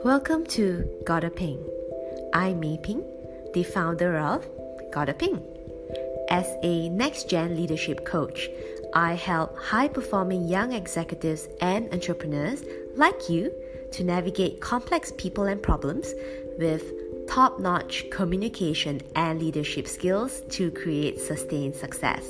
Welcome to Gotta Ping. I'm Mei Ping, the founder of Gotta Ping. As a next-gen leadership coach, I help high-performing young executives and entrepreneurs like you to navigate complex people and problems with top-notch communication and leadership skills to create sustained success.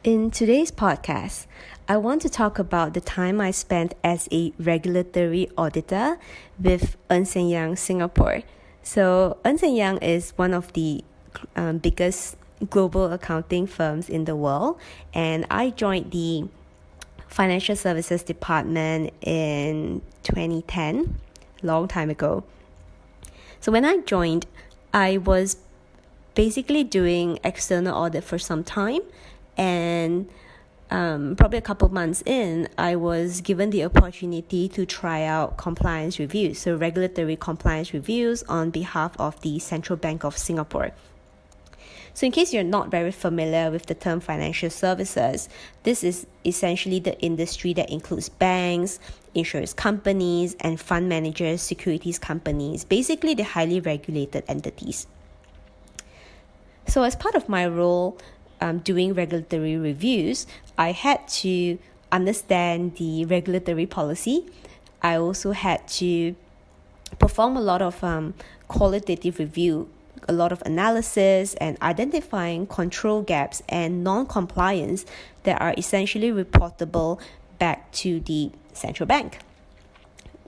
In today's podcast, I want to talk about the time I spent as a regulatory auditor with Ernst & Young Singapore. So Ernst & Young is one of the biggest global accounting firms in the world, and I joined the financial services department in 2010, long time ago. So when I joined, I was basically doing external audit for some time, and probably a couple months in, I was given the opportunity to try out compliance reviews, so regulatory compliance reviews on behalf of the Central Bank of Singapore. So in case you're not very familiar with the term financial services, this is essentially the industry that includes banks, insurance companies, and fund managers, securities companies, basically the highly regulated entities. So as part of my role, doing regulatory reviews, I had to understand the regulatory policy. I also had to perform a lot of qualitative review, a lot of analysis, and identifying control gaps and non-compliance that are essentially reportable back to the central bank,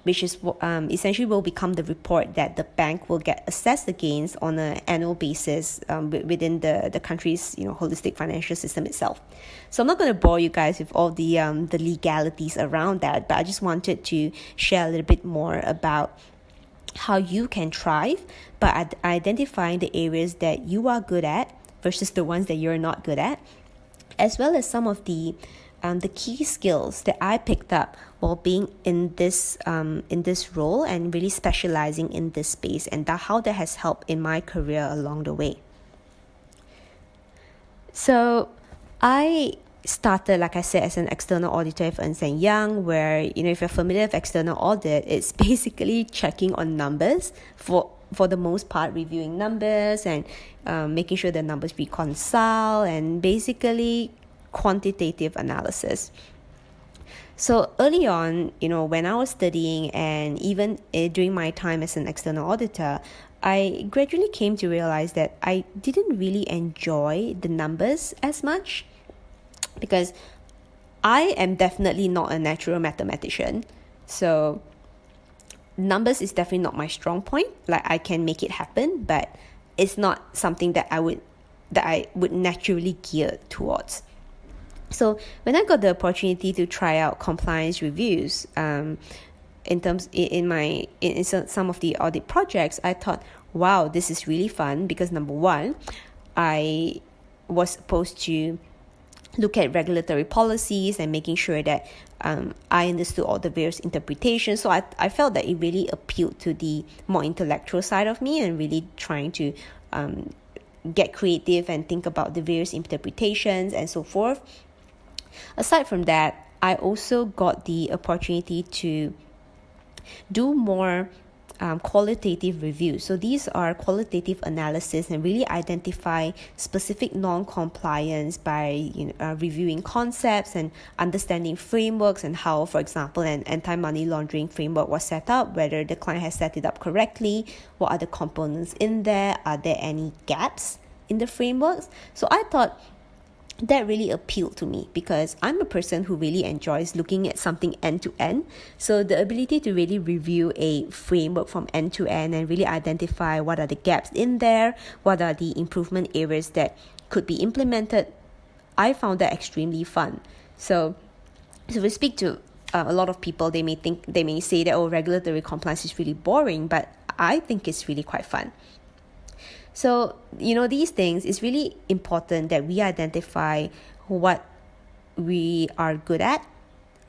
which is essentially will become the report that the bank will get assessed against on an annual basis within the country's holistic financial system itself. So I'm not going to bore you guys with all the legalities around that, but I just wanted to share a little bit more about how you can thrive by identifying the areas that you are good at versus the ones that you're not good at, as well as some of the key skills that I picked up while being in this role and really specializing in this space, and how that has helped in my career along the way. So I started, like I said, as an external auditor of Ernst & Young, where, if you're familiar with external audit, it's basically checking on numbers for the most part, reviewing numbers and making sure the numbers reconcile, and basically quantitative analysis. So early on, when I was studying and even during my time as an external auditor, I gradually came to realize that I didn't really enjoy the numbers as much, because I am definitely not a natural mathematician. So numbers is definitely not my strong point. Like, I can make it happen, but it's not something that I would naturally gear towards. So when I got the opportunity to try out compliance reviews, in some of the audit projects, I thought, wow, this is really fun, because number one, I was supposed to look at regulatory policies and making sure that I understood all the various interpretations. So I felt that it really appealed to the more intellectual side of me, and really trying to get creative and think about the various interpretations and so forth. Aside from that, I also got the opportunity to do more qualitative reviews. So these are qualitative analysis and really identify specific non-compliance by reviewing concepts and understanding frameworks, and how, for example, an anti-money laundering framework was set up, whether the client has set it up correctly, what are the components in there, are there any gaps in the frameworks. So I thought that really appealed to me, because I'm a person who really enjoys looking at something end to end. So the ability to really review a framework from end to end and really identify what are the gaps in there, what are the improvement areas that could be implemented, I found that extremely fun. So if we speak to a lot of people, they may say that, regulatory compliance is really boring, but I think it's really quite fun. So, these things, it's really important that we identify what we are good at,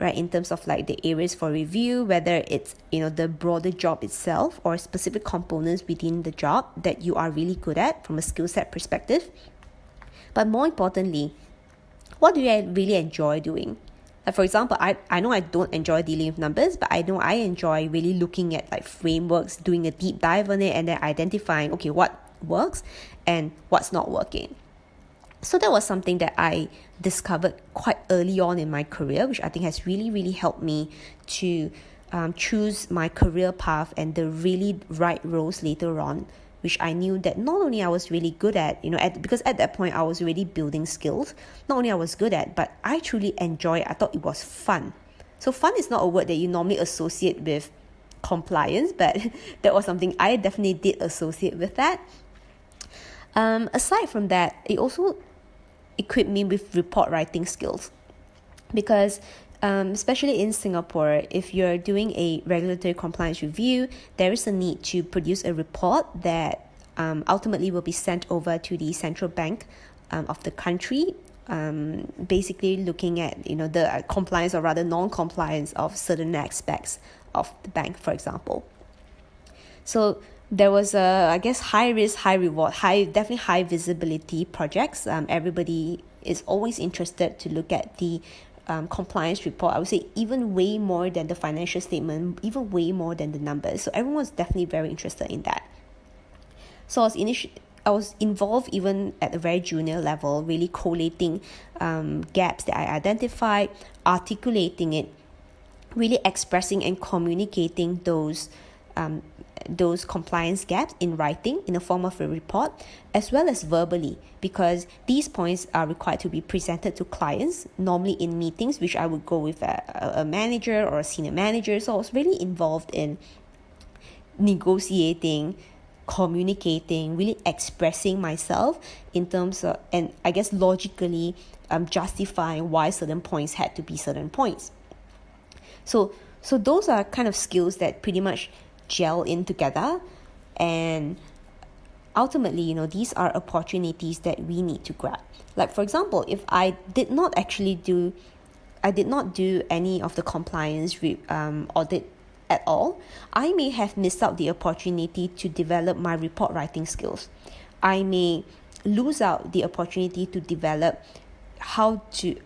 right? In terms of like the areas for review, whether it's, the broader job itself or specific components within the job that you are really good at from a skill set perspective. But more importantly, what do I really enjoy doing? Like for example, I know I don't enjoy dealing with numbers, but I know I enjoy really looking at like frameworks, doing a deep dive on it, and then identifying, okay, what works and what's not working. So that was something that I discovered quite early on in my career, which I think has really, really helped me to choose my career path and the really right roles later on, which I knew that not only I was really good at, because at that point I was already building skills, not only I was good at, but I truly enjoyed it. I thought it was fun. So fun is not a word that you normally associate with compliance, but that was something I definitely did associate with that. Aside from that, it also equipped me with report writing skills, because especially in Singapore, if you're doing a regulatory compliance review, there is a need to produce a report that ultimately will be sent over to the central bank of the country, basically looking at the compliance, or rather non-compliance, of certain aspects of the bank, for example. So there was I guess high risk, high reward, definitely high visibility projects. Everybody is always interested to look at the compliance report. I would say even way more than the financial statement, even way more than the numbers. So everyone was definitely very interested in that. So I was involved even at a very junior level, really collating gaps that I identified, articulating it, really expressing and communicating those compliance gaps in writing in the form of a report, as well as verbally, because these points are required to be presented to clients, normally in meetings, which I would go with a manager or a senior manager. So I was really involved in negotiating, communicating, really expressing myself in terms of, and I guess logically justifying why certain points had to be certain points. So those are kind of skills that pretty much gel in together, and ultimately, these are opportunities that we need to grab. Like for example, if I did not do any of the compliance audit at all, I may have missed out the opportunity to develop my report writing skills. I may lose out the opportunity to develop how to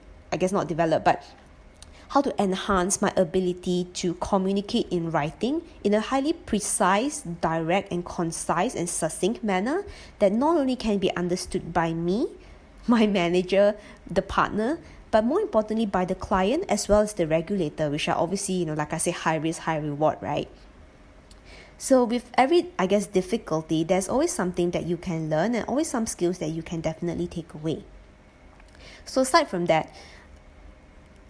enhance my ability to communicate in writing in a highly precise, direct, and concise and succinct manner that not only can be understood by me, my manager, the partner, but more importantly by the client as well as the regulator, which are obviously, like I say, high risk, high reward, right? So with every, I guess, difficulty, there's always something that you can learn and always some skills that you can definitely take away. So aside from that,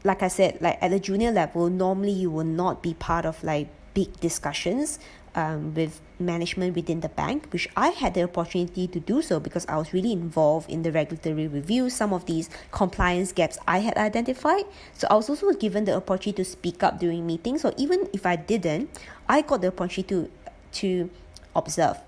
like I said, like at a junior level, normally you will not be part of like big discussions with management within the bank, which I had the opportunity to do so because I was really involved in the regulatory review. Some of these compliance gaps I had identified. So I was also given the opportunity to speak up during meetings. So even if I didn't, I got the opportunity to observe.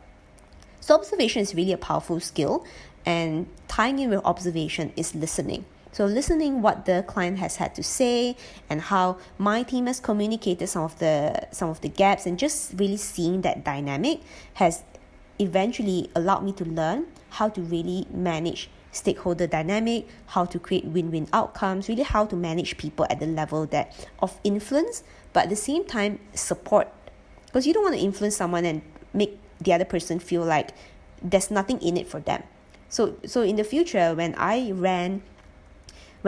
So observation is really a powerful skill, and tying in with observation is listening. So listening what the client has had to say and how my team has communicated some of the gaps, and just really seeing that dynamic has eventually allowed me to learn how to really manage stakeholder dynamic, how to create win-win outcomes, really how to manage people at the level that of influence, but at the same time support. Because you don't want to influence someone and make the other person feel like there's nothing in it for them. So in the future, when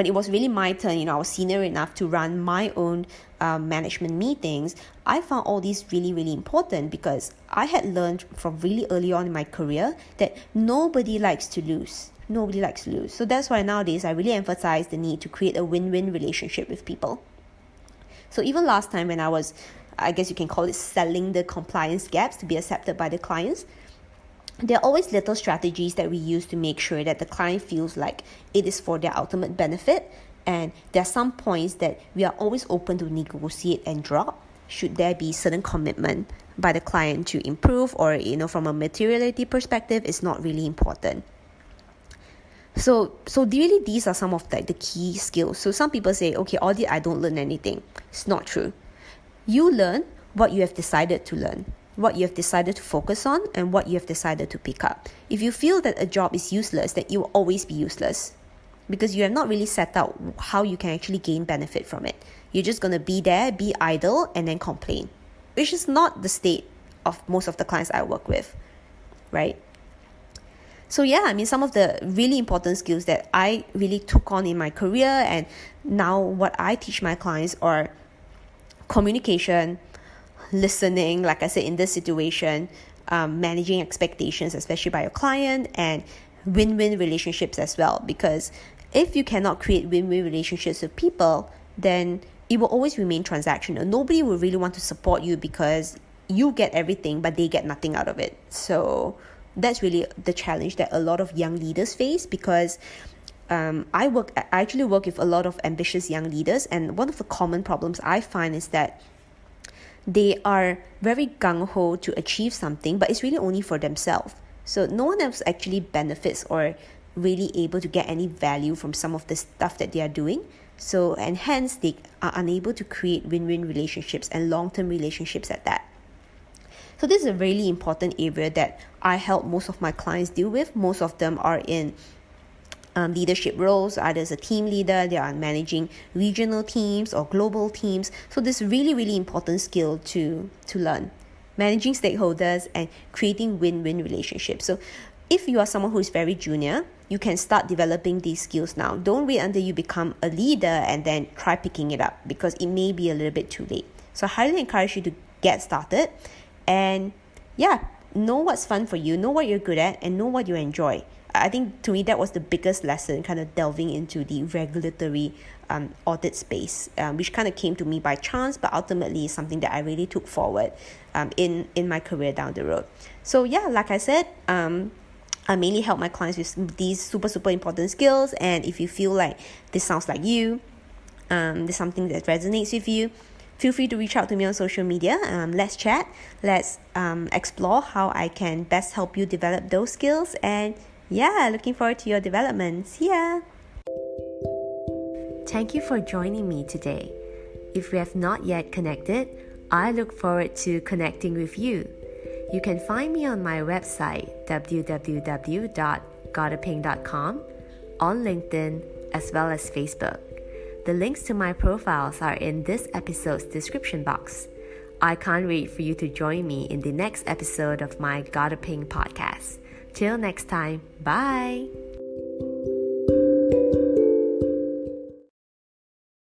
it was really my turn, I was senior enough to run my own management meetings, I found all these really, really important because I had learned from really early on in my career that nobody likes to lose. Nobody likes to lose. So that's why nowadays I really emphasize the need to create a win-win relationship with people. So even last time when I was, I guess you can call it selling the compliance gaps to be accepted by the clients, there are always little strategies that we use to make sure that the client feels like it is for their ultimate benefit. And there are some points that we are always open to negotiate and drop should there be certain commitment by the client to improve, or from a materiality perspective, it's not really important. So really these are some of the key skills. So some people say, okay, audit, I don't learn anything. It's not true. You learn what you have decided to learn, what you have decided to focus on, and what you have decided to pick up. If you feel that a job is useless, then it will always be useless. because you have not really set out how you can actually gain benefit from it. You're just going to be there, be idle, and then complain, which is not the state of most of the clients I work with, right? So some of the really important skills that I really took on in my career, and now what I teach my clients are communication, listening, like I said in this situation, managing expectations, especially by your client, and win-win relationships as well. Because if you cannot create win-win relationships with people, then it will always remain transactional. Nobody will really want to support you because you get everything, but they get nothing out of it. So that's really the challenge that a lot of young leaders face, because I actually work with a lot of ambitious young leaders, and one of the common problems I find is that they are very gung-ho to achieve something, but it's really only for themselves. So no one else actually benefits or really able to get any value from some of the stuff that they are doing. So, and hence they are unable to create win-win relationships and long-term relationships at that. So this is a really important area that I help most of my clients deal with. Most of them are in leadership roles, either as a team leader, they are managing regional teams or global teams. So this is really, really important skill to learn. Managing stakeholders and creating win-win relationships. So if you are someone who is very junior, you can start developing these skills now. Don't wait until you become a leader and then try picking it up, because it may be a little bit too late. So I highly encourage you to get started and know what's fun for you, know what you're good at, and know what you enjoy. I think to me that was the biggest lesson, kind of delving into the regulatory audit space, which kind of came to me by chance, but ultimately is something that I really took forward in my career down the road. So like I said, I mainly help my clients with these super, super important skills. And if you feel like this sounds like you, there's something that resonates with you, feel free to reach out to me on social media. Let's chat. Let's explore how I can best help you develop those skills. And looking forward to your development. See ya! Thank you for joining me today. If we have not yet connected, I look forward to connecting with you. You can find me on my website, www.gotaping.com, on LinkedIn, as well as Facebook. The links to my profiles are in this episode's description box. I can't wait for you to join me in the next episode of my Gotta Ping podcast. Till next time, bye!